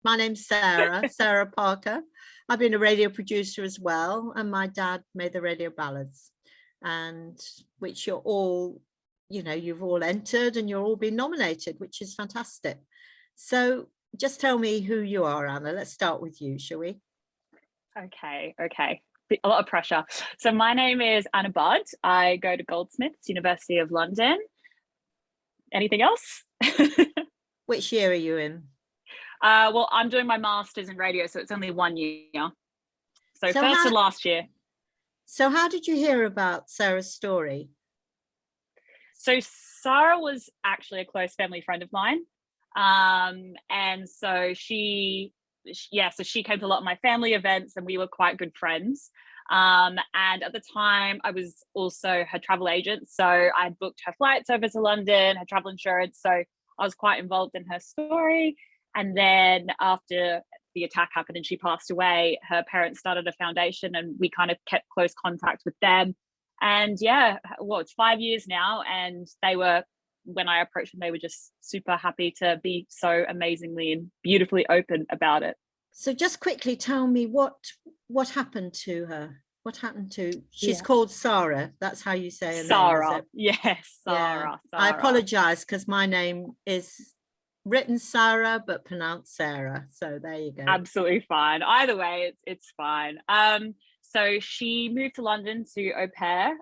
My name's Sara, Sara Parker. I've been a radio producer as well, and my dad made the radio ballads, and which you're all, you've all entered and you're all been nominated, which is fantastic. So just tell me who you are, Anna. Let's start with you, shall we? Okay. A lot of pressure. So my name is Anna Budd. I go to Goldsmiths, University of London. Anything else? Which year are you in? Well, I'm doing my master's in radio, so it's only 1 year. So first and last year. So how did you hear about Sara's story? So Sara was actually a close family friend of mine. And so she came to a lot of my family events and we were quite good friends. And at the time I was also her travel agent. So I had booked her flights over to London, her travel insurance. So I was quite involved in her story. And then after the attack happened and she passed away, her parents started a foundation and we kind of kept close contact with them. And it's 5 years now. And when I approached them, they were just super happy to be so amazingly and beautifully open about it. So just quickly tell me what happened to her. What happened to, she's called Sara. That's how you say her Sara. name, is it? Yes, Sara. Yeah. I apologize because my name is written Sara but pronounced Sarah. So there you go. Absolutely fine. Either way, it's fine. So she moved to London to au pair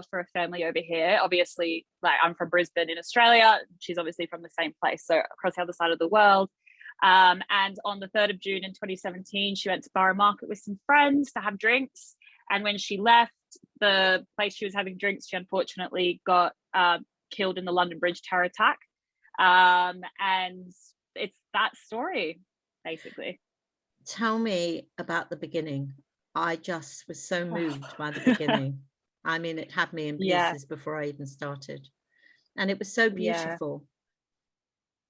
for a family over here. Obviously, like I'm from Brisbane in Australia. She's obviously from the same place, so across the other side of the world. And on the 3rd of June in 2017, she went to Borough Market with some friends to have drinks. And when she left the place she was having drinks, she unfortunately got killed in the London Bridge terror attack. And it's that story, basically. Tell me about the beginning. I just was so moved by the beginning. I mean, it had me in pieces before I even started. And it was so beautiful.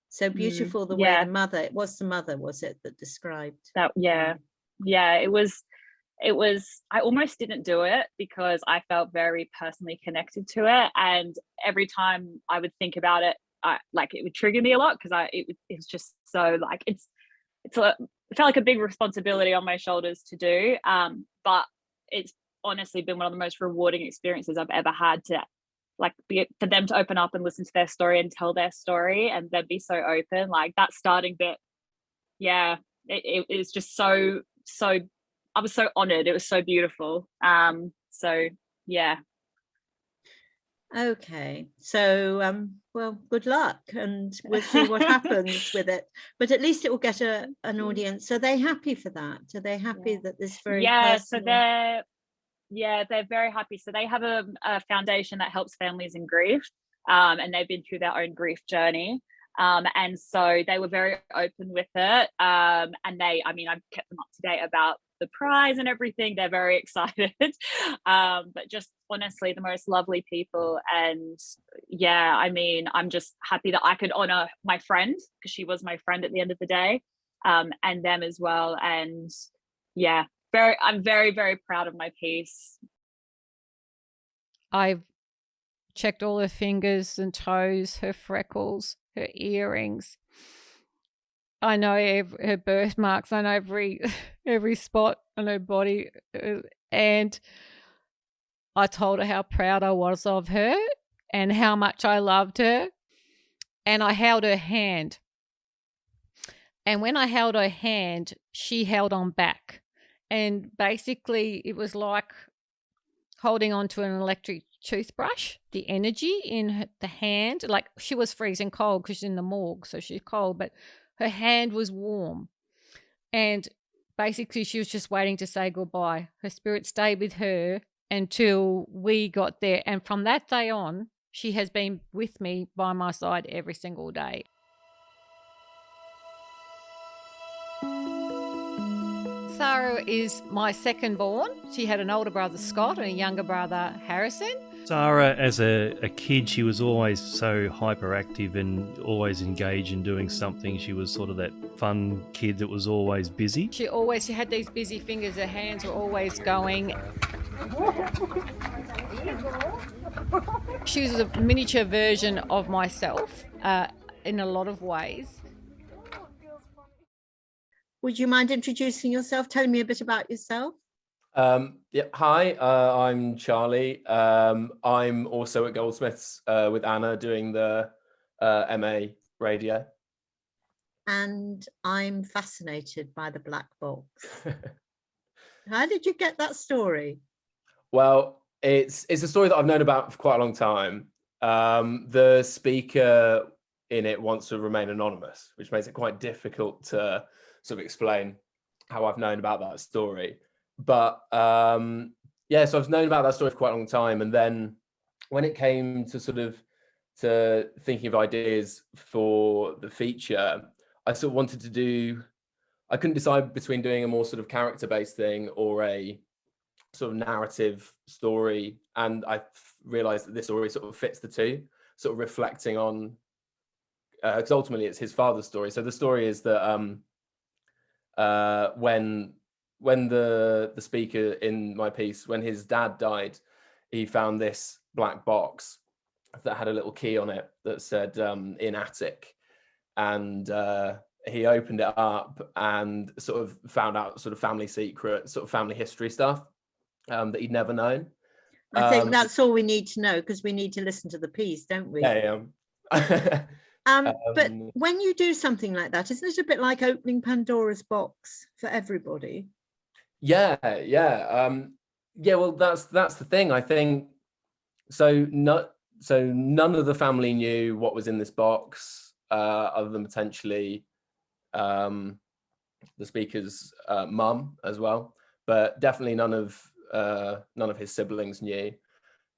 So beautiful the way the mother, it was the mother, was it, that described that? It was, I almost didn't do it because I felt very personally connected to it. And every time I would think about it, it would trigger me a lot because it was just so like, it felt like a big responsibility on my shoulders to do. But it's honestly been one of the most rewarding experiences I've ever had to for them to open up and listen to their story and tell their story and then be so open. Like that starting bit, it is just so I was so honored. It was so beautiful. Okay, so well, good luck, and we'll see what happens with it. But at least it will get an audience. Are they happy for that? Are they happy that this very personal... So they're very happy. So they have a foundation that helps families in grief, and they've been through their own grief journey. And so they were very open with it. And I've kept them up to date about the prize and everything. They're very excited. But just honestly, the most lovely people. And I'm just happy that I could honor my friend because she was my friend at the end of the day, and them as well. And I'm very, very proud of my piece. I've checked all her fingers and toes, her freckles, her earrings. I know her birthmarks. I know every spot on her body. And I told her how proud I was of her and how much I loved her. And I held her hand. And when I held her hand, she held on back. And basically it was like holding onto an electric toothbrush, the energy in the hand, like she was freezing cold because she's in the morgue, so she's cold, but her hand was warm. And basically she was just waiting to say goodbye. Her spirit stayed with her until we got there. And from that day on, she has been with me by my side every single day. Sara is my second born. She had an older brother, Scott, and a younger brother, Harrison. Sara, as a kid, she was always so hyperactive and always engaged in doing something. She was sort of that fun kid that was always busy. She had these busy fingers. Her hands were always going. She was a miniature version of myself in a lot of ways. would you mind introducing yourself? Telling me a bit about yourself? Yeah, hi, I'm Charlie. I'm also at Goldsmiths with Anna doing the MA radio. And I'm fascinated by the black box. How did you get that story? Well, it's a story that I've known about for quite a long time. The speaker in it wants to remain anonymous, which makes it quite difficult to sort of explain how I've known about that story. But yeah, so I've known about that story for quite a long time. And then when it came to to thinking of ideas for the feature, I sort of wanted to do, I couldn't decide between doing a more sort of character-based thing or a sort of narrative story. And I realized that this story sort of fits the two, sort of reflecting on, because ultimately it's his father's story. So the story is that when the speaker in my piece, when his dad died, he found this black box that had a little key on it that said in attic, and he opened it up and sort of found out sort of family secrets, sort of family history stuff that he'd never known. I think that's all we need to know, because we need to listen to the piece, don't we? Yeah. But when you do something like that, isn't it a bit like opening Pandora's box for everybody? Yeah. Well, that's the thing. I think so. None of the family knew what was in this box, other than potentially the speaker's mum as well, but definitely none of his siblings knew.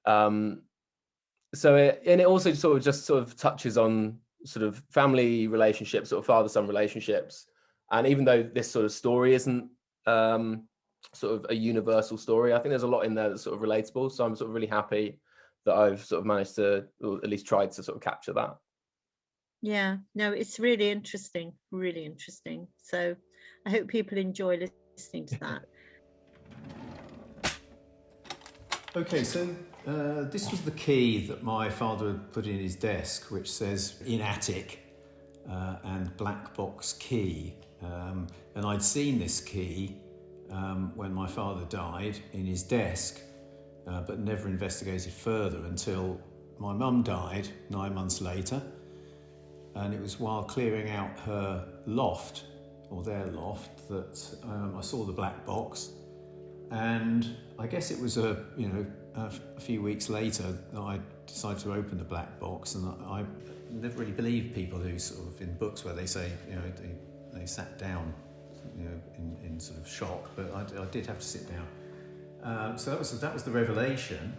So it also sort of touches on sort of family relationships, sort of father-son relationships. And even though this sort of story isn't sort of a universal story, I think there's a lot in there that's sort of relatable. So I'm sort of really happy that I've sort of managed to, or at least tried to sort of capture that. Yeah, no, it's really interesting, really interesting. So I hope people enjoy listening to that. Okay, so this was the key that my father had put in his desk, which says in attic and black box key. And I'd seen this key when my father died in his desk, but never investigated further until my mum died 9 months later. And it was while clearing out her loft, or their loft, that I saw the black box. And I guess it was a few weeks later that I decided to open the black box, and I never really believe people who sort of in books where they say they sat down in sort of shock, but I did have to sit down. So that was the revelation.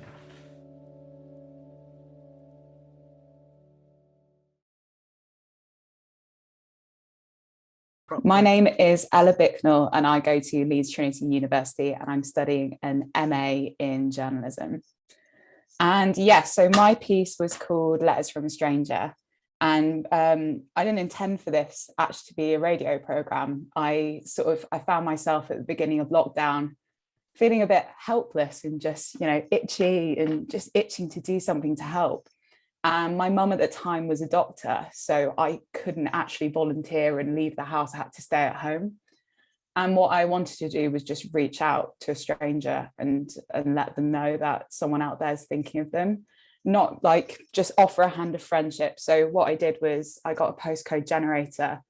My name is Ella Bicknell and I go to Leeds Trinity University and I'm studying an MA in journalism. And yes, so my piece was called Letters from a Stranger. And I didn't intend for this actually to be a radio programme. I found myself at the beginning of lockdown feeling a bit helpless and just, itchy and just itching to do something to help. And my mum at the time was a doctor, so I couldn't actually volunteer and leave the house. I had to stay at home. And what I wanted to do was just reach out to a stranger and let them know that someone out there is thinking of them, not like just offer a hand of friendship. So what I did was I got a postcode generator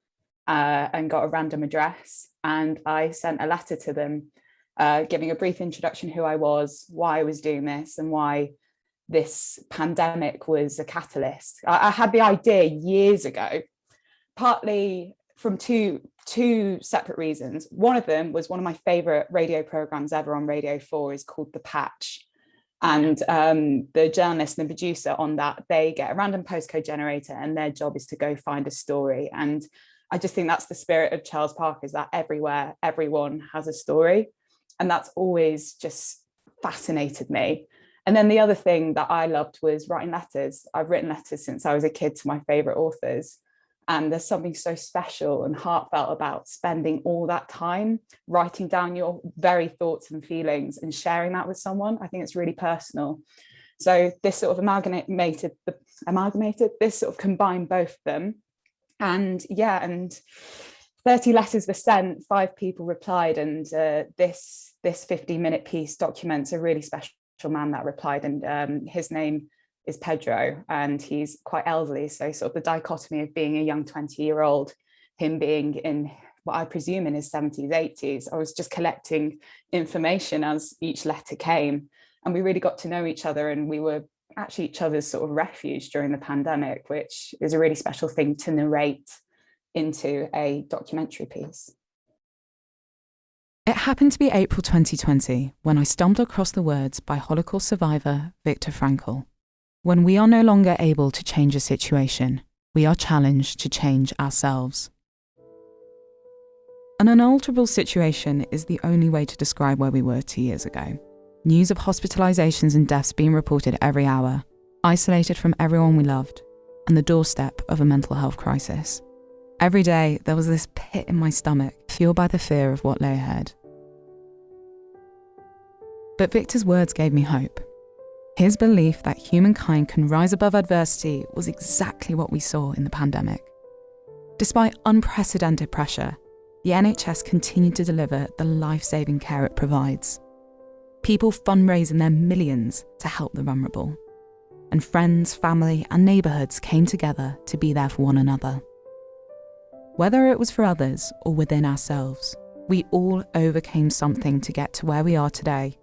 and got a random address, and I sent a letter to them giving a brief introduction who I was, why I was doing this, and why this pandemic was a catalyst. I had the idea years ago, partly from two separate reasons. One of them was one of my favorite radio programs ever on Radio 4 is called The Patch. And the journalist and the producer on that, they get a random postcode generator and their job is to go find a story. And I just think that's the spirit of Charles Parker, is that everywhere, everyone has a story. And that's always just fascinated me. And then the other thing that I loved was writing letters. I've written letters since I was a kid to my favourite authors. And there's something so special and heartfelt about spending all that time writing down your very thoughts and feelings and sharing that with someone. I think it's really personal. So this sort of this sort of combined both of them. And yeah, and 30 letters were sent, 5 people replied, and this 50-minute piece documents a really special man that replied, and his name is Pedro, and he's quite elderly, so sort of the dichotomy of being a young 20-year-old, him being in what I presume in his 70s, 80s. I was just collecting information as each letter came, and we really got to know each other, and we were actually each other's sort of refuge during the pandemic, which is a really special thing to narrate into a documentary piece. It happened to be April 2020 when I stumbled across the words by Holocaust survivor Viktor Frankl. When we are no longer able to change a situation, we are challenged to change ourselves. An unalterable situation is the only way to describe where we were 2 years ago. News of hospitalizations and deaths being reported every hour, isolated from everyone we loved, and the doorstep of a mental health crisis. Every day, there was this pit in my stomach, fueled by the fear of what lay ahead. But Victor's words gave me hope. His belief that humankind can rise above adversity was exactly what we saw in the pandemic. Despite unprecedented pressure, the NHS continued to deliver the life-saving care it provides. People fundraising their millions to help the vulnerable. And friends, family, and neighbourhoods came together to be there for one another. Whether it was for others or within ourselves, we all overcame something to get to where we are today.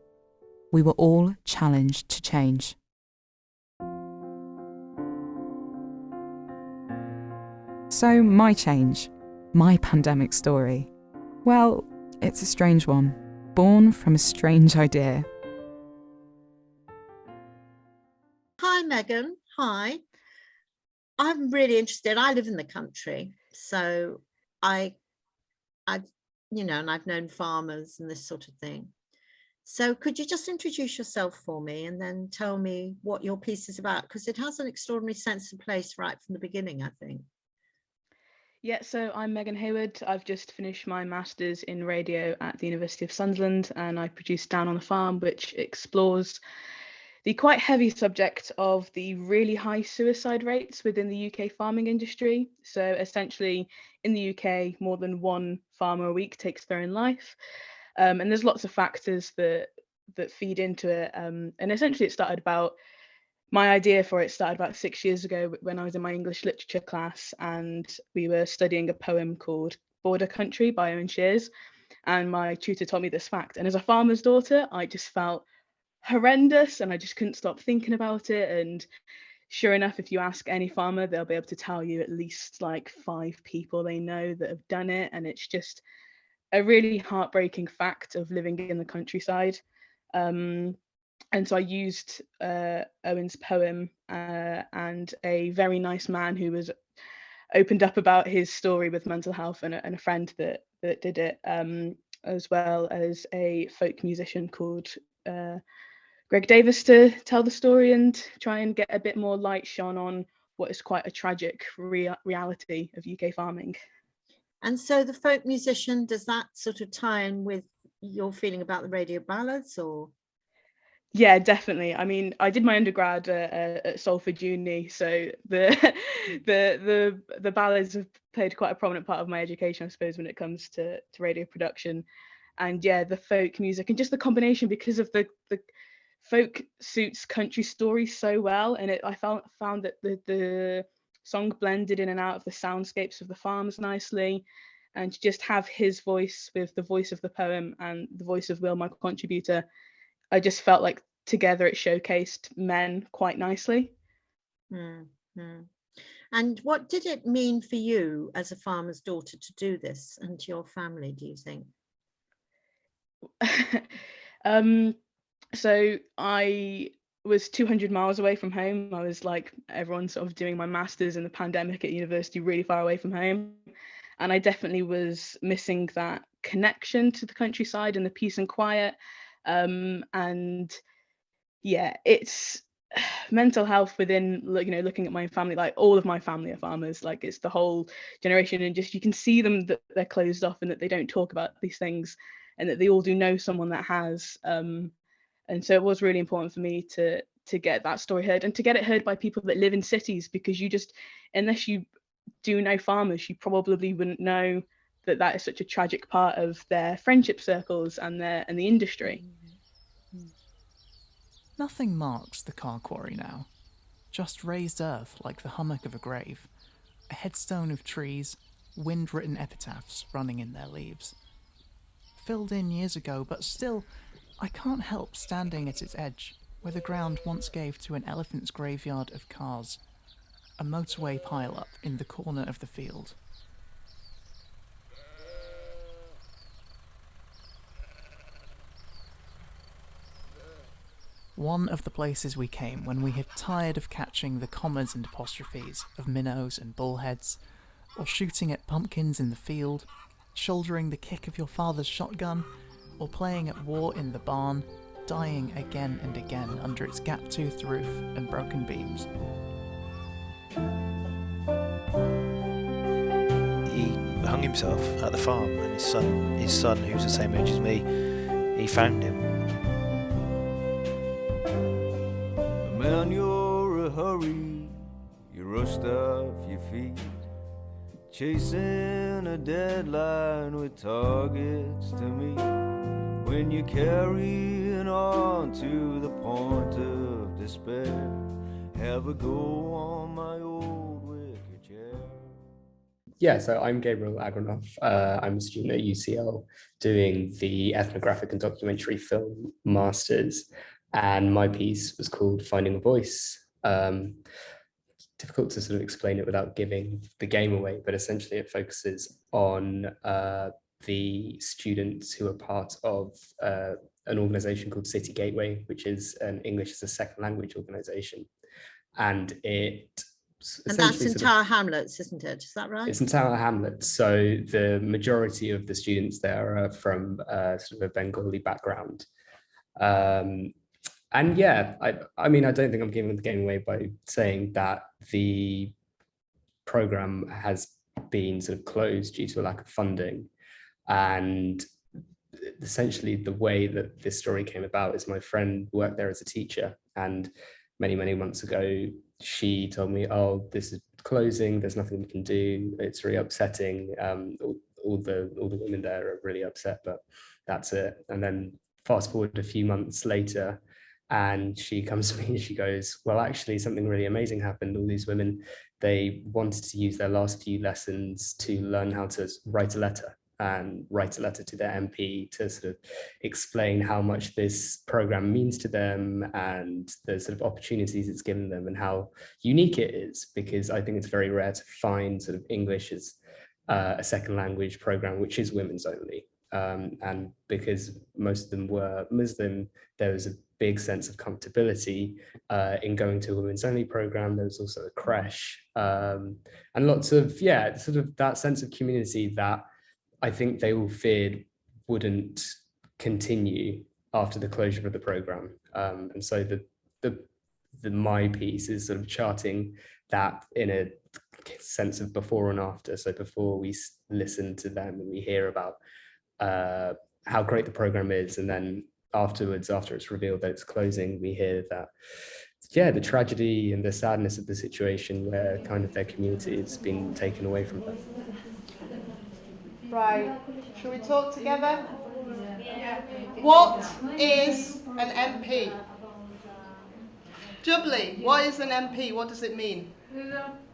We were all challenged to change. So my change, my pandemic story, well, it's a strange one, born from a strange idea. Hi, Megan. Hi. I'm really interested. I live in the country, so I've and I've known farmers and this sort of thing. So could you just introduce yourself for me and then tell me what your piece is about? Because it has an extraordinary sense of place right from the beginning, I think. Yeah, so I'm Megan Hayward. I've just finished my master's in radio at the University of Sunderland, and I produced Down on the Farm, which explores the quite heavy subject of the really high suicide rates within the UK farming industry. So essentially in the UK, more than one farmer a week takes their own life. And there's lots of factors that feed into it. And essentially my idea for it started about 6 years ago when I was in my English literature class, and we were studying a poem called Border Country by Owen Shears. And my tutor told me this fact. And as a farmer's daughter, I just felt horrendous and I just couldn't stop thinking about it. And sure enough, if you ask any farmer, they'll be able to tell you at least like 5 people they know that have done it. And it's just a really heartbreaking fact of living in the countryside. And so I used Owen's poem and a very nice man who was opened up about his story with mental health and a friend that did it, as well as a folk musician called Greg Davis to tell the story and try and get a bit more light shone on what is quite a tragic reality of UK farming. And so the folk musician, does that sort of tie in with your feeling about the radio ballads, or? Yeah, definitely. I mean, I did my undergrad at Salford Uni, so the ballads have played quite a prominent part of my education, I suppose, when it comes to radio production. And yeah, the folk music and just the combination, because of the folk suits country stories so well, and I found that the song blended in and out of the soundscapes of the farms nicely, and to just have his voice with the voice of the poem and the voice of Will, my contributor, I just felt like together it showcased men quite nicely. Mm-hmm. And what did it mean for you as a farmer's daughter to do this, and to your family, do you think? So I was 200 miles away from home. I was like everyone, sort of doing my master's in the pandemic at university, really far away from home. And I definitely was missing that connection to the countryside and the peace and quiet. And yeah, it's mental health within, looking at my family, like all of my family are farmers, like it's the whole generation, and just you can see them that they're closed off and that they don't talk about these things, and that they all do know someone that has. And so it was really important for me to get that story heard, and to get it heard by people that live in cities, because you just, unless you do know farmers, you probably wouldn't know that is such a tragic part of their friendship circles and the industry. Nothing marks the car quarry now, just raised earth like the hummock of a grave, a headstone of trees, wind-written epitaphs running in their leaves. Filled in years ago, but still, I can't help standing at its edge, where the ground once gave to an elephant's graveyard of cars, a motorway pile-up in the corner of the field. One of the places we came when we had tired of catching the commas and apostrophes of minnows and bullheads, or shooting at pumpkins in the field, shouldering the kick of your father's shotgun, or playing at war in the barn, dying again and again under its gap-toothed roof and broken beams. He hung himself at the farm, and his son, who's the same age as me, he found him. Man, you're a hurry, you rushed off your feet, chasing a deadline with targets to meet. When you're carrying on to the point of despair, have a go on my old wicker chair. Yeah, so I'm Gabriel Agronov. I'm a student at UCL doing the ethnographic and documentary film masters, and my piece was called Finding a Voice. Difficult to sort of explain it without giving the game away, but essentially it focuses on the students who are part of an organization called City Gateway, which is an English as a second language organization. And that's in Tower Hamlets, isn't it? Is that right? It's in Tower Hamlets. So the majority of the students there are from sort of a Bengali background. And yeah, I mean, I don't think I'm giving the game away by saying that the program has been sort of closed due to a lack of funding. And essentially the way that this story came about is my friend worked there as a teacher, and many, many months ago, she told me, oh, this is closing, there's nothing we can do, it's really upsetting. All the women there are really upset, but that's it. And then fast forward a few months later, and she comes to me and she goes, well, actually something really amazing happened. All these women, they wanted to use their last few lessons to learn how to write a letter to their MP to sort of explain how much this program means to them and the sort of opportunities it's given them and how unique it is, because I think it's very rare to find sort of English as a second language program which is women's only. And because most of them were Muslim, there was a big sense of comfortability in going to a women's only program. There was also a creche and lots of, yeah, sort of that sense of community that I think they all feared wouldn't continue after the closure of the program. And so the my piece is sort of charting that in a sense of before and after. So before we listen to them and we hear about how great the program is, and then afterwards, after it's revealed that it's closing, we hear that, yeah, the tragedy and the sadness of the situation where kind of their community has been taken away from them. Right, shall we talk together? What is an MP? Jubilee, what is an MP? What does it mean?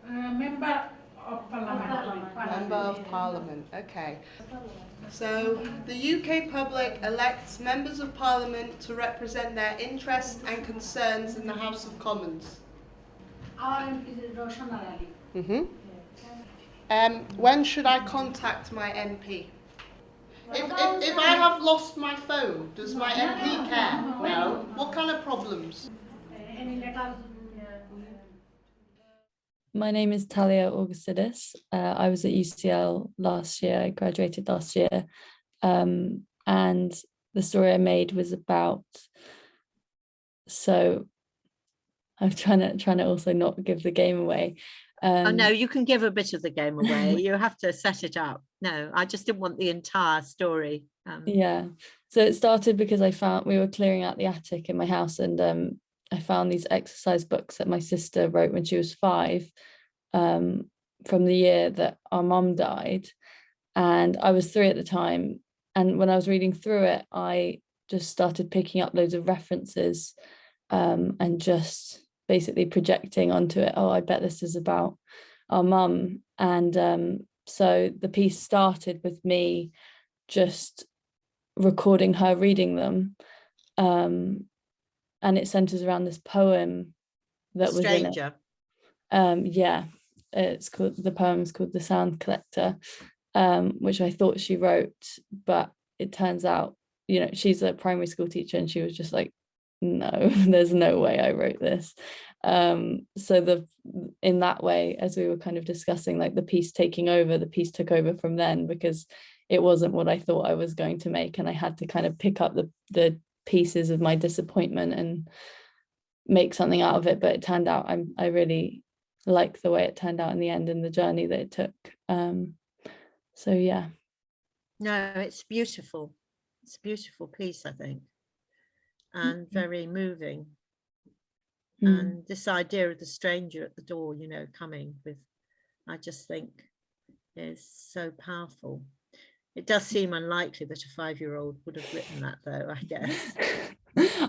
Member of Parliament. Member of Parliament, okay. So the UK public elects members of Parliament to represent their interests and concerns in the House of Commons. Our MP is Roshan Ali. When should I contact my MP? If I have lost my phone, does my MP care? No. What kind of problems? Any letters? My name is Talia Augustidis. I was at UCL last year. I graduated last year. And the story I made was about, so I'm trying to also not give the game away. Oh no, you can give a bit of the game away. You have to set it up. No, I just didn't want the entire story. Yeah, so it started because we were clearing out the attic in my house, and I found these exercise books that my sister wrote when she was 5, from the year that our mum died. And I was 3 at the time. And when I was reading through it, I just started picking up loads of references and just basically projecting onto it, oh, I bet this is about our mum. And so the piece started with me just recording her reading them. And it centers around this poem that was in it. Yeah, the poem's called The Sound Collector, which I thought she wrote, but it turns out, you know, she's a primary school teacher and she was just like, no, there's no way I wrote this. So in that way, as we were kind of discussing, like the piece took over from then, because it wasn't what I thought I was going to make, and I had to kind of pick up the pieces of my disappointment and make something out of it. But it turned out I really like the way it turned out in the end and the journey that it took. So yeah. No, it's beautiful. It's a beautiful piece, I think, and very moving. And this idea of the stranger at the door, you know, coming with, I just think is so powerful. It does seem unlikely that a 5-year-old would have written that, though, I guess.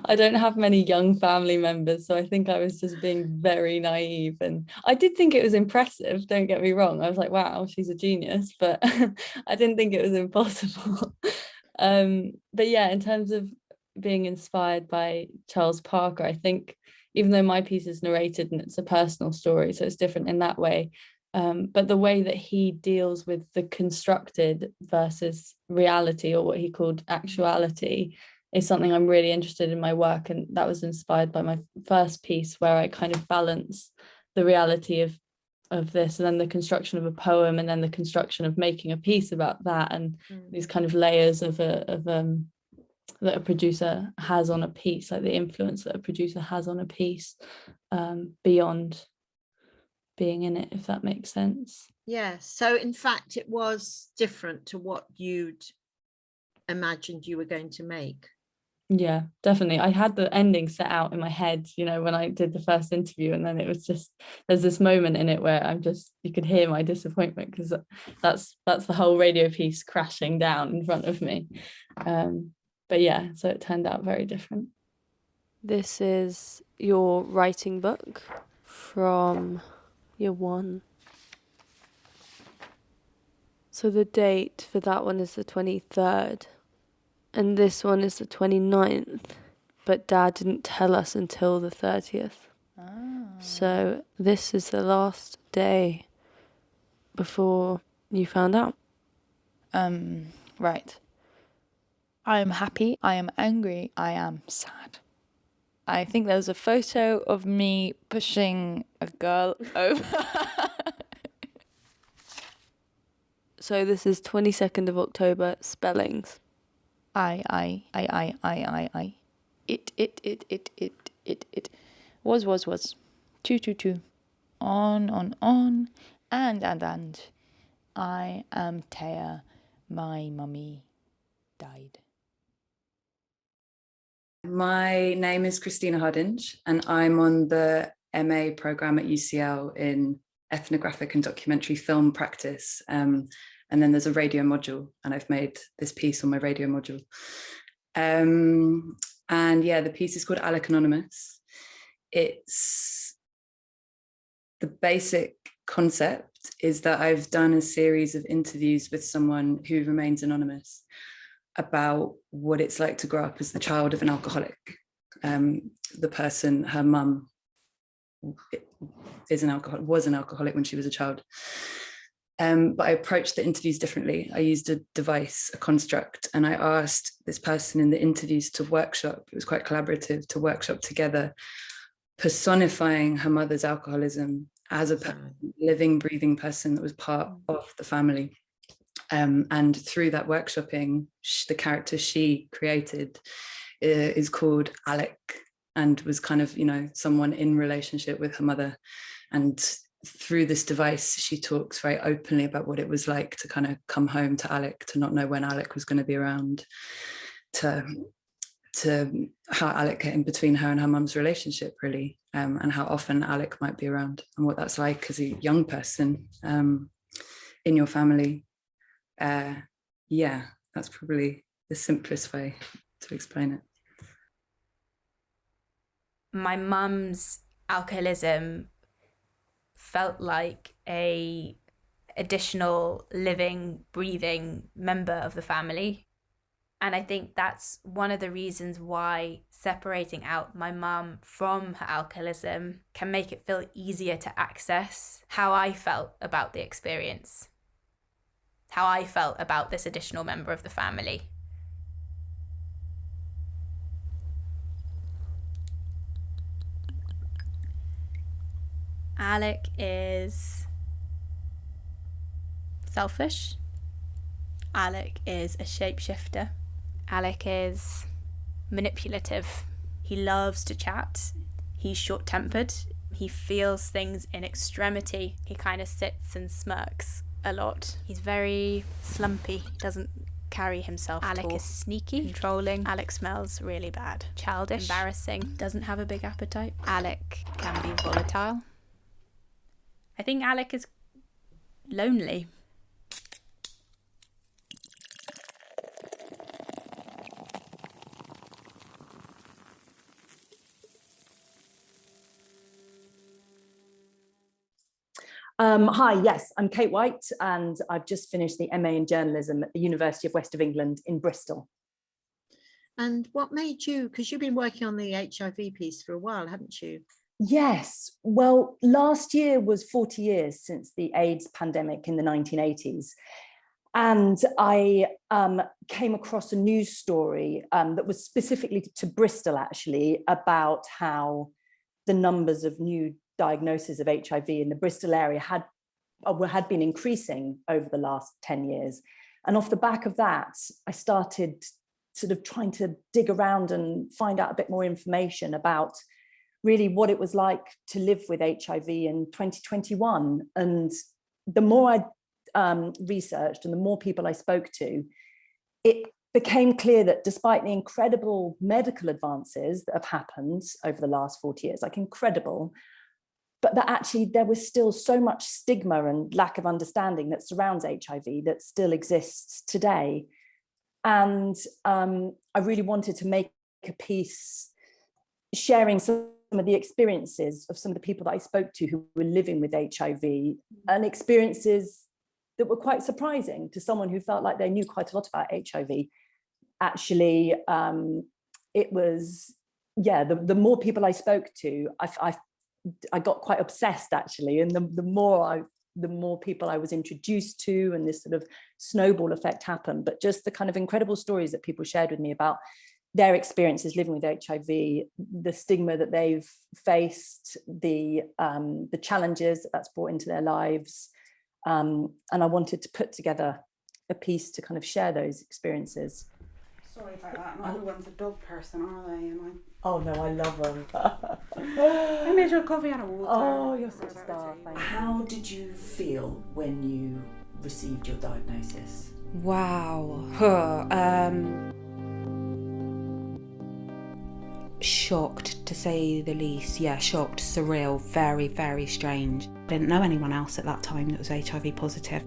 I don't have many young family members, so I think I was just being very naive, and I did think it was impressive, don't get me wrong. I was like, wow, she's a genius, but I didn't think it was impossible. But yeah, in terms of being inspired by Charles Parker, I think even though my piece is narrated and it's a personal story, so it's different in that way, but the way that he deals with the constructed versus reality, or what he called actuality, is something I'm really interested in my work. And that was inspired by my first piece, where I kind of balance the reality of this and then the construction of a poem, and then the construction of making a piece about that, and these kind of layers of that a producer has on a piece, like the influence that a producer has on a piece, beyond being in it, if that makes sense. Yeah, so in fact it was different to what you'd imagined you were going to make. Yeah, definitely. I had the ending set out in my head, you know, when I did the first interview, and then it was just, there's this moment in it where you could hear my disappointment, because that's the whole radio piece crashing down in front of me. But yeah, so it turned out very different. This is your writing book from year 1. So the date for that one is the 23rd. And this one is the 29th, but Dad didn't tell us until the 30th. So this is the last day before you found out. Right. I am happy, I am angry, I am sad. I think there's a photo of me pushing a girl over. So this is 22nd of October, spellings. I. It. Was. Two. On. And. I am Taya. My mummy died. My name is Christina Hardinge, and I'm on the MA programme at UCL in ethnographic and documentary film practice. And then there's a radio module, and I've made this piece on my radio module. And yeah, the piece is called Alec Anonymous. It's the basic concept is that I've done a series of interviews with someone who remains anonymous about what it's like to grow up as the child of an alcoholic. The person, her mum, was an alcoholic when she was a child. But I approached the interviews differently. I used a device, a construct, and I asked this person in the interviews to workshop. It was quite collaborative, to workshop together, personifying her mother's alcoholism as a living, breathing person that was part of the family. And through that workshopping, the character she created is called Alec, and was kind of, you know, someone in relationship with her mother. And through this device, she talks very openly about what it was like to kind of come home to Alec, to not know when Alec was going to be around, to how Alec came between her and her mum's relationship, really, and how often Alec might be around, and what that's like as a young person in your family. Yeah, that's probably the simplest way to explain it. My mum's alcoholism felt like a additional living, breathing member of the family. And I think that's one of the reasons why separating out my mum from her alcoholism can make it feel easier to access how I felt about the experience, how I felt about this additional member of the family. Alec is selfish. Alec is a shapeshifter. Alec is manipulative. He loves to chat. He's short-tempered. He feels things in extremity. He kind of sits and smirks a lot. He's very slumpy, doesn't carry himself at all. Alec is sneaky, controlling. Alec smells really bad. Childish, embarrassing, doesn't have a big appetite. Alec can be volatile. I think Alec is lonely. Hi, yes, I'm Kate White, and I've just finished the MA in journalism at the University of West of England in Bristol. And what made you, because you've been working on the HIV piece for a while, haven't you? Yes, well, last year was 40 years since the AIDS pandemic in the 1980s. And I came across a news story that was specifically to Bristol, actually, about how the numbers of new diagnosis of HIV in the Bristol area had been increasing over the last 10 years. And off the back of that, I started sort of trying to dig around and find out a bit more information about really what it was like to live with HIV in 2021. And the more I researched and the more people I spoke to, it became clear that despite the incredible medical advances that have happened over the last 40 years, like incredible, but that actually there was still so much stigma and lack of understanding that surrounds HIV that still exists today. And I really wanted to make a piece sharing some of the experiences of some of the people that I spoke to who were living with HIV, and experiences that were quite surprising to someone who felt like they knew quite a lot about HIV. Actually, it was, yeah, the more people I spoke to, I got quite obsessed, actually, and the more people I was introduced to, and this sort of snowball effect happened. But just the kind of incredible stories that people shared with me about their experiences living with HIV, the stigma that they've faced, the challenges that's brought into their lives, and I wanted to put together a piece to kind of share those experiences. Sorry about that. Not everyone's a dog person, are they? Oh no, I love them. I made you a coffee and a water. Oh, you're such a star. How did you feel when you received your diagnosis? Wow. Shocked, to say the least. Yeah, shocked, surreal, very, very strange. Didn't know anyone else at that time that was HIV positive.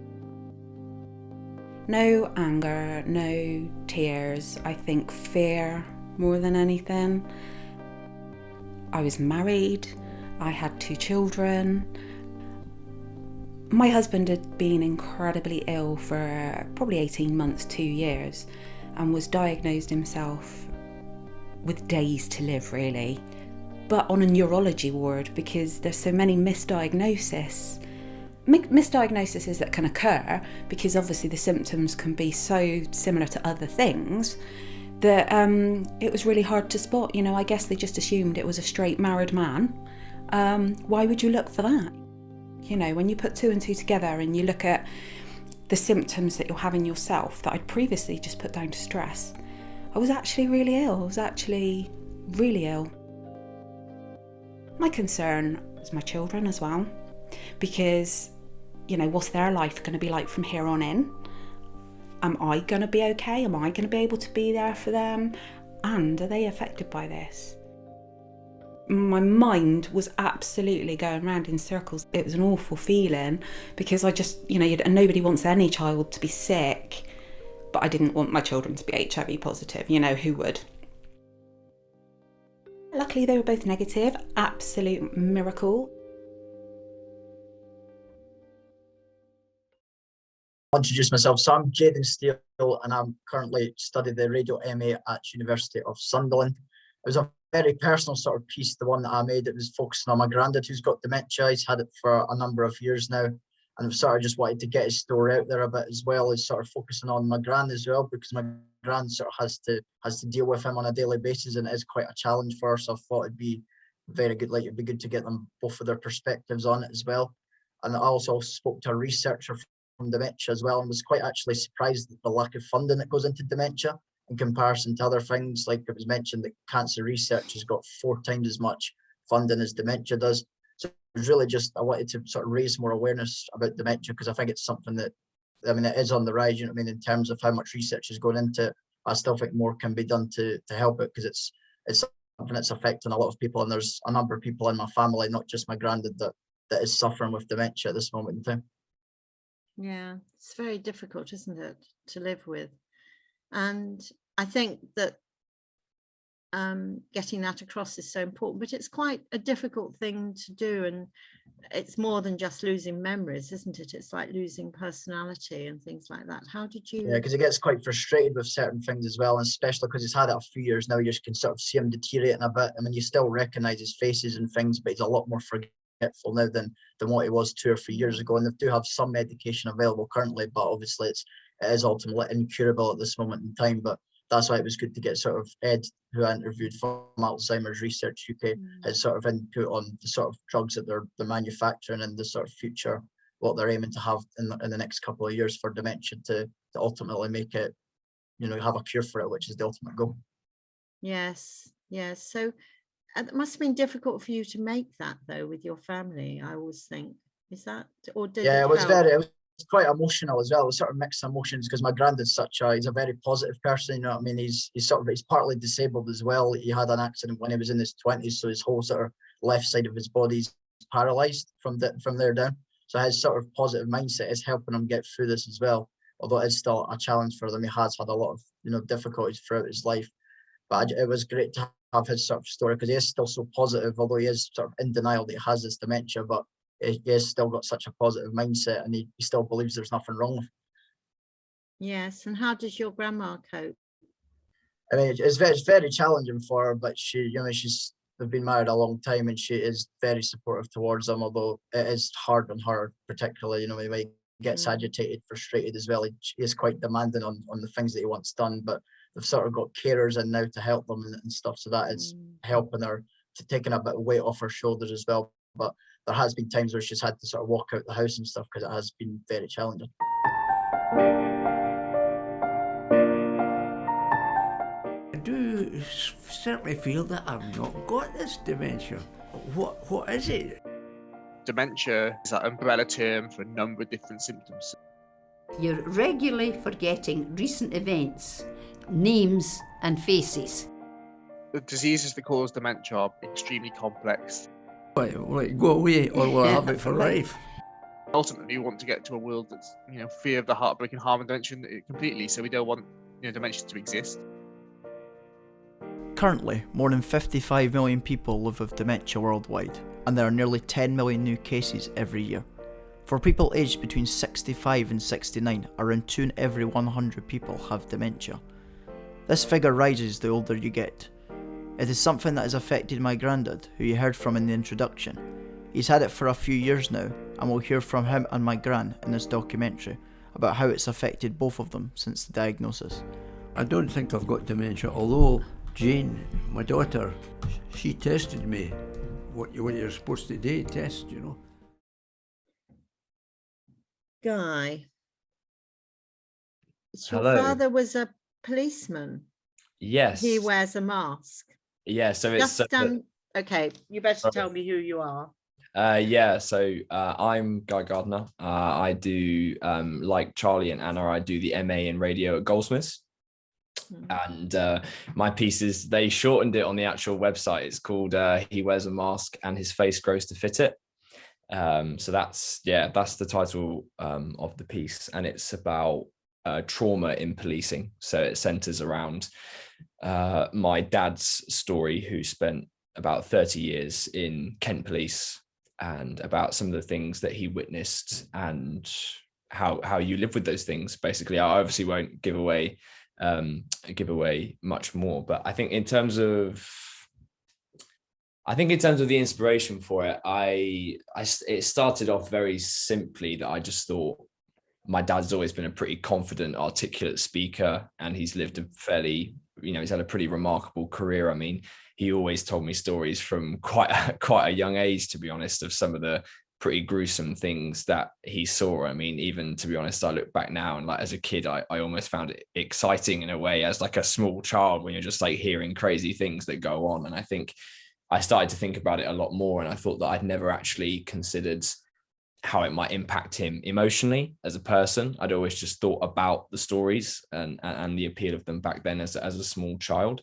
No anger, no tears. I think fear more than anything. I was married. I had 2 children. My husband had been incredibly ill for probably 18 months, 2 years, and was diagnosed himself with days to live, really, but on a neurology ward, because there's so many misdiagnoses that can occur, because obviously the symptoms can be so similar to other things that it was really hard to spot. You know, I guess they just assumed it was a straight married man. Why would you look for that? You know, when you put 2 and 2 together and you look at the symptoms that you're having yourself that I'd previously just put down to stress, I was actually really ill. I was actually really ill. My concern was my children as well, because, you know, what's their life going to be like from here on in? Am I going to be okay? Am I going to be able to be there for them? And are they affected by this? my mind was absolutely going round in circles. It was an awful feeling because I just, and nobody wants any child to be sick, but I didn't want my children to be HIV positive, who would? Luckily, they were both negative, absolute miracle. I'll introduce myself. So I'm Jaden Steele and I'm currently studying the Radio MA at University of Sunderland. It was a very personal sort of piece, the one that I made. It was focusing on my granddad who's got dementia. He's had it for a number of years now. And I've sort of just wanted to get his story out there a bit, as well as sort of focusing on my gran as well, because my gran sort of has to deal with him on a daily basis, and it is quite a challenge for her. So I thought it'd be very good, it'd be good to get them both of their perspectives on it as well. And I also spoke to a researcher from dementia as well, and was quite actually surprised at the lack of funding that goes into dementia in comparison to other things. Like it was mentioned that cancer research has got 4 times as much funding as dementia does. So it was really just, I wanted to sort of raise more awareness about dementia, because I think it's something that, it is on the rise, in terms of how much research is going into it. I still think more can be done to help it, because it's something that's affecting a lot of people, and there's a number of people in my family, not just my granddad, that is suffering with dementia at this moment in time. Yeah, it's very difficult, isn't it, to live with? And I think that getting that across is so important, but it's quite a difficult thing to do. And it's more than just losing memories, isn't it? It's like losing personality and things like that. How did you? Yeah, because he gets quite frustrated with certain things as well, and especially because he's had it a few years now, you just can sort of see him deteriorating a bit. You still recognise his faces and things, but he's a lot more forgetful now than what he was 2 or 3 years ago. And they do have some medication available currently, but obviously it is ultimately incurable at this moment in time. But that's why it was good to get sort of Ed, who I interviewed from Alzheimer's Research UK, his sort of input on the sort of drugs that they're manufacturing and the sort of future, what they're aiming to have in the next couple of years for dementia to ultimately make it, have a cure for it, which is the ultimate goal. Yes. So it must have been difficult for you to make that, though, with your family, I always think. Is that, or did it was help? it was quite emotional as well. It was sort of mixed emotions, because my granddad's he's a very positive person, He's partly disabled as well. He had an accident when he was in his 20s, so his whole sort of left side of his body's paralysed from there down. So his sort of positive mindset is helping him get through this as well, although it's still a challenge for them. He has had a lot of difficulties throughout his life, but it was great to have his sort of story, because he is still so positive, although he is sort of in denial that he has this dementia, but he has still got such a positive mindset, and he still believes there's nothing wrong with him. Yes. And how does your grandma cope? It's very challenging for her, but they've been married a long time, and she is very supportive towards him, although it is hard on her particularly. He might gets agitated, frustrated as well. He is quite demanding on the things that he wants done, but they've sort of got carers in now to help them and stuff, so that is helping her, to taking a bit of weight off her shoulders as well. But there has been times where she's had to sort of walk out the house and stuff, because it has been very challenging. I do certainly feel that I've not got this dementia. What is it? Dementia is an umbrella term for a number of different symptoms. You're regularly forgetting recent events, names and faces. The diseases that cause dementia are extremely complex. Like go away, or will I have it for life? Ultimately, we want to get to a world that's, free of the heartbreak and harm and dementia completely, so we don't want, dementia to exist. Currently, more than 55 million people live with dementia worldwide, and there are nearly 10 million new cases every year. For people aged between 65 and 69, around 2 in every 100 people have dementia. This figure rises the older you get. It is something that has affected my granddad, who you heard from in the introduction. He's had it for a few years now, and we'll hear from him and my gran in this documentary about how it's affected both of them since the diagnosis. I don't think I've got dementia, although Jane, my daughter, she tested me. What you're supposed to do, test, Guy, your Hello. father was a policeman. Yes. He wears a mask. Yeah, so it's okay, you better tell me who you are. I'm Guy Gardner. I do like Charlie and Anna, I do the MA in radio at Goldsmiths. And my pieces, they shortened it on the actual website. It's called He Wears a Mask and His Face Grows to Fit It. So that's the title of the piece, and it's about trauma in policing. So it centers around my dad's story, who spent about 30 years in Kent Police, and about some of the things that he witnessed and how you live with those things. Basically, I obviously won't give away much more, but I think in terms of the inspiration for it, it started off very simply that I just thought my dad's always been a pretty confident, articulate speaker, and he's lived a fairly, he's had a pretty remarkable career. I mean, he always told me stories from quite a young age, to be honest, of some of the pretty gruesome things that he saw. I mean, even to be honest, I look back now and like as a kid, I almost found it exciting in a way, as like a small child, when you're just like hearing crazy things that go on. And I think I started to think about it a lot more, and I thought that I'd never actually considered how it might impact him emotionally as a person. I'd always just thought about the stories and the appeal of them back then as a small child.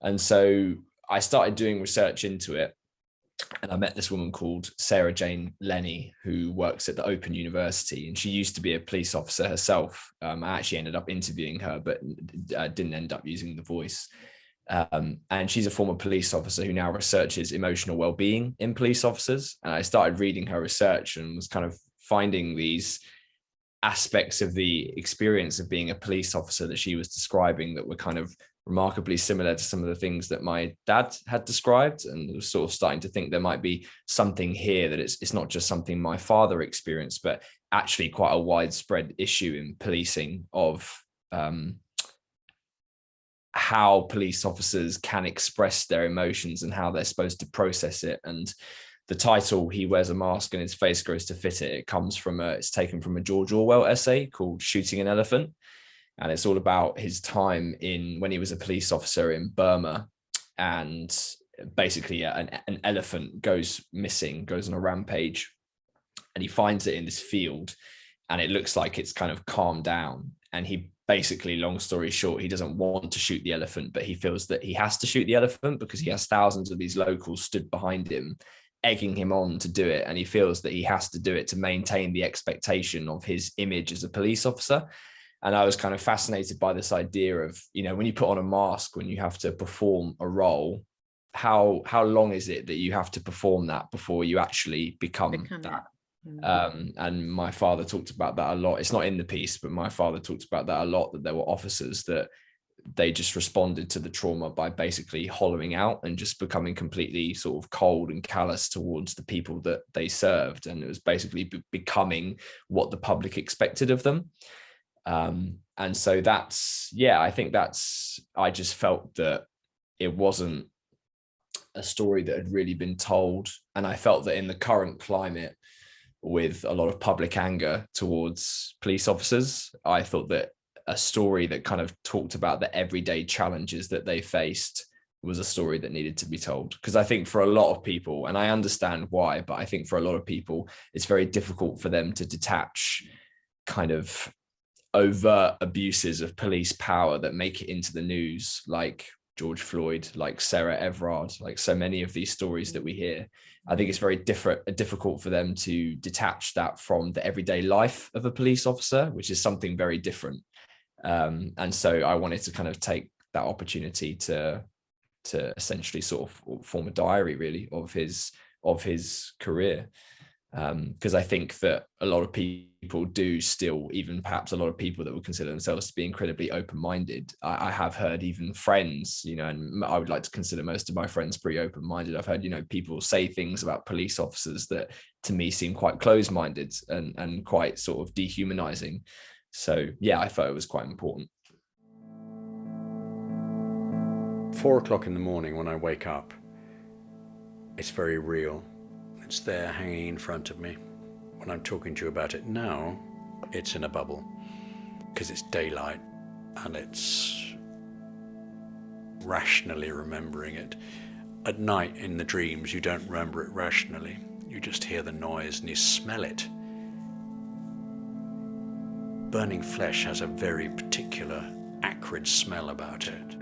And so I started doing research into it, and I met this woman called Sarah Jane Lenny, who works at the Open University, and she used to be a police officer herself. I actually ended up interviewing her, but didn't end up using the voice. And she's a former police officer who now researches emotional well-being in police officers. And I started reading her research and was kind of finding these aspects of the experience of being a police officer that she was describing that were kind of remarkably similar to some of the things that my dad had described, and was sort of starting to think there might be something here, that it's not just something my father experienced, but actually quite a widespread issue in policing of how police officers can express their emotions and how they're supposed to process it. And the title, He Wears a Mask and His Face Grows to Fit It, it's taken from a George Orwell essay called Shooting an Elephant. And it's all about his time when he was a police officer in Burma. And basically an elephant goes missing, goes on a rampage, and he finds it in this field, and it looks like it's kind of calmed down. And he basically, long story short, he doesn't want to shoot the elephant, but he feels that he has to shoot the elephant because he has thousands of these locals stood behind him, egging him on to do it. And he feels that he has to do it to maintain the expectation of his image as a police officer. And I was kind of fascinated by this idea of, when you put on a mask, when you have to perform a role, how long is it that you have to perform that before you actually become that? And my father talked about that a lot. It's not in the piece, but my father talked about that a lot, that there were officers that they just responded to the trauma by basically hollowing out and just becoming completely sort of cold and callous towards the people that they served. And it was basically becoming what the public expected of them. And so I just felt that it wasn't a story that had really been told. And I felt that in the current climate, with a lot of public anger towards police officers, I thought that a story that kind of talked about the everyday challenges that they faced was a story that needed to be told. Because I think for a lot of people, and I understand why, but I think for a lot of people, it's very difficult for them to detach kind of overt abuses of police power that make it into the news, like George Floyd, like Sarah Everard, like so many of these stories that we hear. I think it's very difficult for them to detach that from the everyday life of a police officer, which is something very different. And so I wanted to kind of take that opportunity to essentially sort of form a diary, really, of his career. Because I think that a lot of people do still, even perhaps a lot of people that would consider themselves to be incredibly open-minded. I have heard even friends, and I would like to consider most of my friends pretty open-minded. I've heard, people say things about police officers that to me seem quite closed-minded and quite sort of dehumanizing. So yeah, I thought it was quite important. 4 o'clock in the morning when I wake up, it's very real. It's there hanging in front of me. When I'm talking to you about it now, it's in a bubble because it's daylight and it's rationally remembering it. At night in the dreams, you don't remember it rationally. You just hear the noise and you smell it. Burning flesh has a very particular acrid smell about it.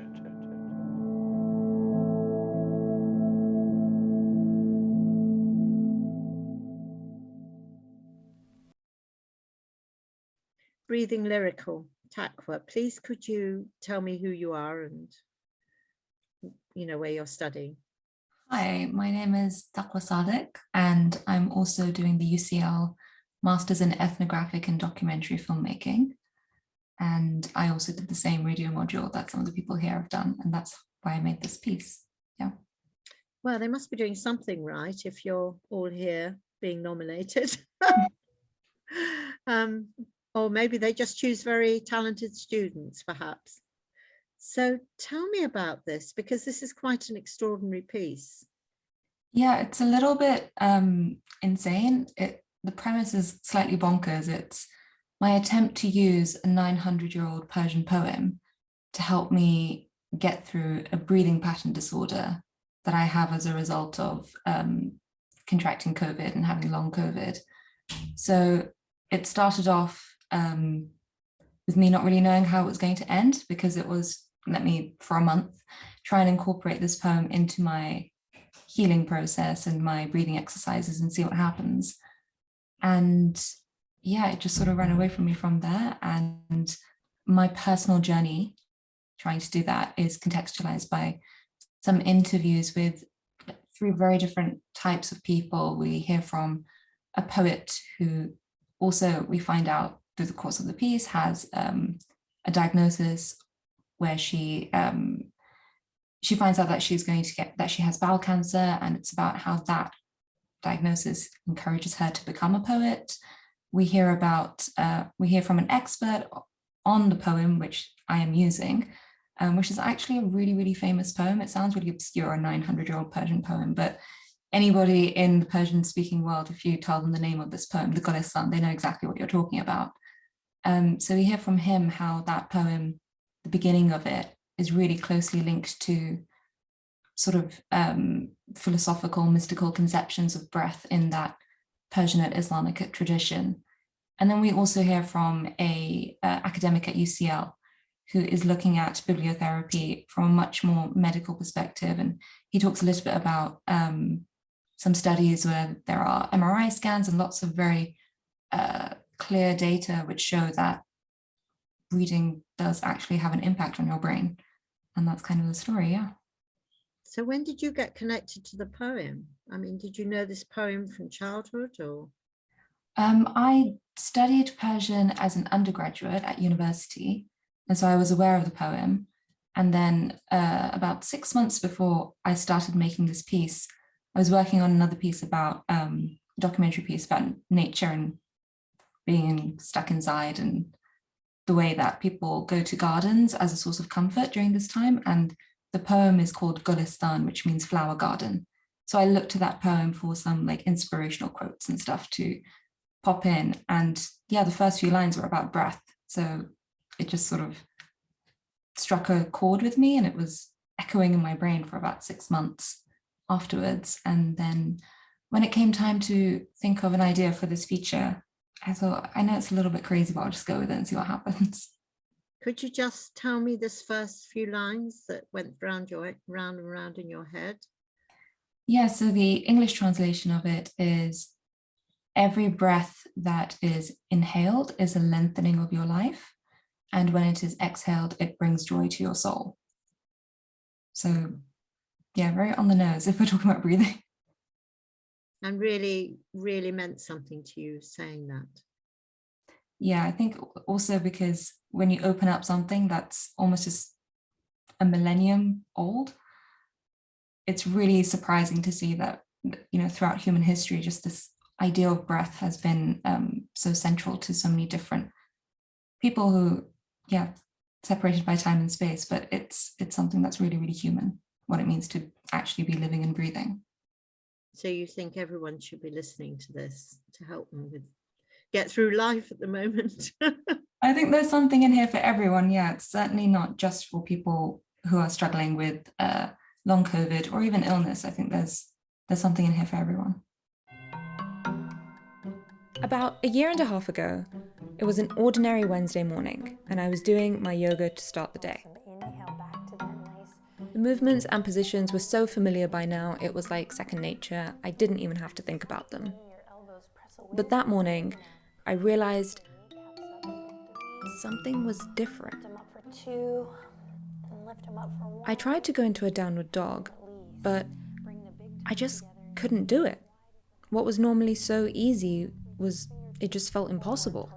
Breathing Lyrical, Takwa, please could you tell me who you are and where you're studying? Hi, my name is Takwa Sadek, and I'm also doing the UCL Masters in Ethnographic and Documentary Filmmaking. And I also did the same radio module that some of the people here have done, and that's why I made this piece. Yeah. Well, they must be doing something right if you're all here being nominated. Or maybe they just choose very talented students, perhaps. So tell me about this, because this is quite an extraordinary piece. Yeah, it's a little bit insane. The premise is slightly bonkers. It's my attempt to use a 900-year-old Persian poem to help me get through a breathing pattern disorder that I have as a result of contracting COVID and having long COVID. So it started off with me not really knowing how it was going to end, because it was, let me, for a month, try and incorporate this poem into my healing process and my breathing exercises and see what happens. And yeah, it just sort of ran away from me from there. And my personal journey trying to do that is contextualized by some interviews with 3 very different types of people. We hear from a poet who also, we find out through the course of the piece, has a diagnosis where she finds out that she has bowel cancer, and it's about how that diagnosis encourages her to become a poet. We hear from an expert on the poem, which I am using, which is actually a really, really famous poem. It sounds really obscure, a 900-year-old Persian poem, but anybody in the Persian-speaking world, if you tell them the name of this poem, the Gulistan, they know exactly what you're talking about. So we hear from him how that poem, the beginning of it, is really closely linked to sort of philosophical, mystical conceptions of breath in that Persian and Islamic tradition. And then we also hear from a academic at UCL who is looking at bibliotherapy from a much more medical perspective. And he talks a little bit about some studies where there are MRI scans and lots of very clear data which show that reading does actually have an impact on your brain. And that's kind of the story, yeah. So when did you get connected to the poem? I mean, did you know this poem from childhood or? I studied Persian as an undergraduate at university, and so I was aware of the poem. And then about 6 months before I started making this piece, I was working on another piece about a documentary piece about nature and being stuck inside and the way that people go to gardens as a source of comfort during this time. And the poem is called Gulistan, which means flower garden. So I looked to that poem for some like inspirational quotes and stuff to pop in. And yeah, the first few lines were about breath. So it just sort of struck a chord with me, and it was echoing in my brain for about 6 months afterwards. And then when it came time to think of an idea for this feature, I thought, I know it's a little bit crazy, but I'll just go with it and see what happens. Could you just tell me this first few lines that went round and round in your head? Yeah, so the English translation of it is, every breath that is inhaled is a lengthening of your life, and when it is exhaled, it brings joy to your soul. So yeah, very on the nose if we're talking about breathing. And really, really meant something to you saying that. Yeah, I think also because when you open up something that's almost just a millennium old, it's really surprising to see that, you know, throughout human history, just this idea of breath has been so central to so many different people who, yeah, separated by time and space, but it's something that's really, really human, what it means to actually be living and breathing. So you think everyone should be listening to this to help them get through life at the moment? I think there's something in here for everyone. Yeah, it's certainly not just for people who are struggling with long COVID or even illness. I think there's something in here for everyone. About a year and a half ago, It was an ordinary Wednesday morning, and I was doing my yoga to start the day. The movements and positions were so familiar by now, it was like second nature. I didn't even have to think about them. But that morning, I realized something was different. I tried to go into a downward dog, but I just couldn't do it. What was normally so easy it just felt impossible.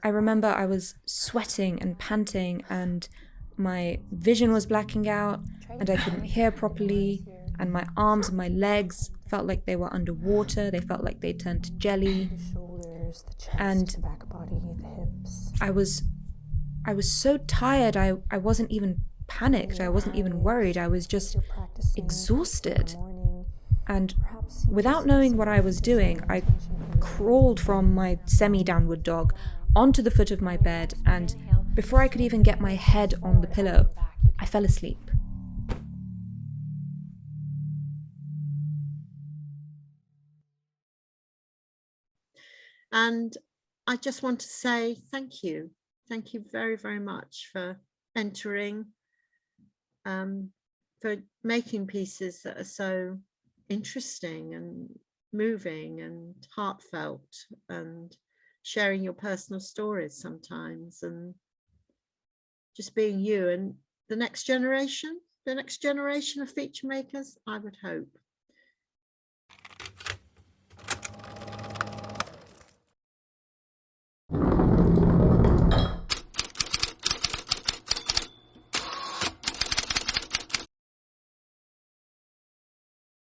I remember I was sweating and panting, and my vision was blacking out, and I couldn't hear properly, and my arms and my legs felt like they were underwater. They felt like they turned to jelly. And I was so tired. I wasn't even panicked. I wasn't even worried. I was just exhausted. And without knowing what I was doing, I crawled from my semi-downward dog onto the foot of my bed, and before I could even get my head on the pillow, I fell asleep. And I just want to say thank you. Thank you very, very much for entering, for making pieces that are so interesting and moving and heartfelt, and sharing your personal stories sometimes, and just being you. And the next generation of feature makers, I would hope,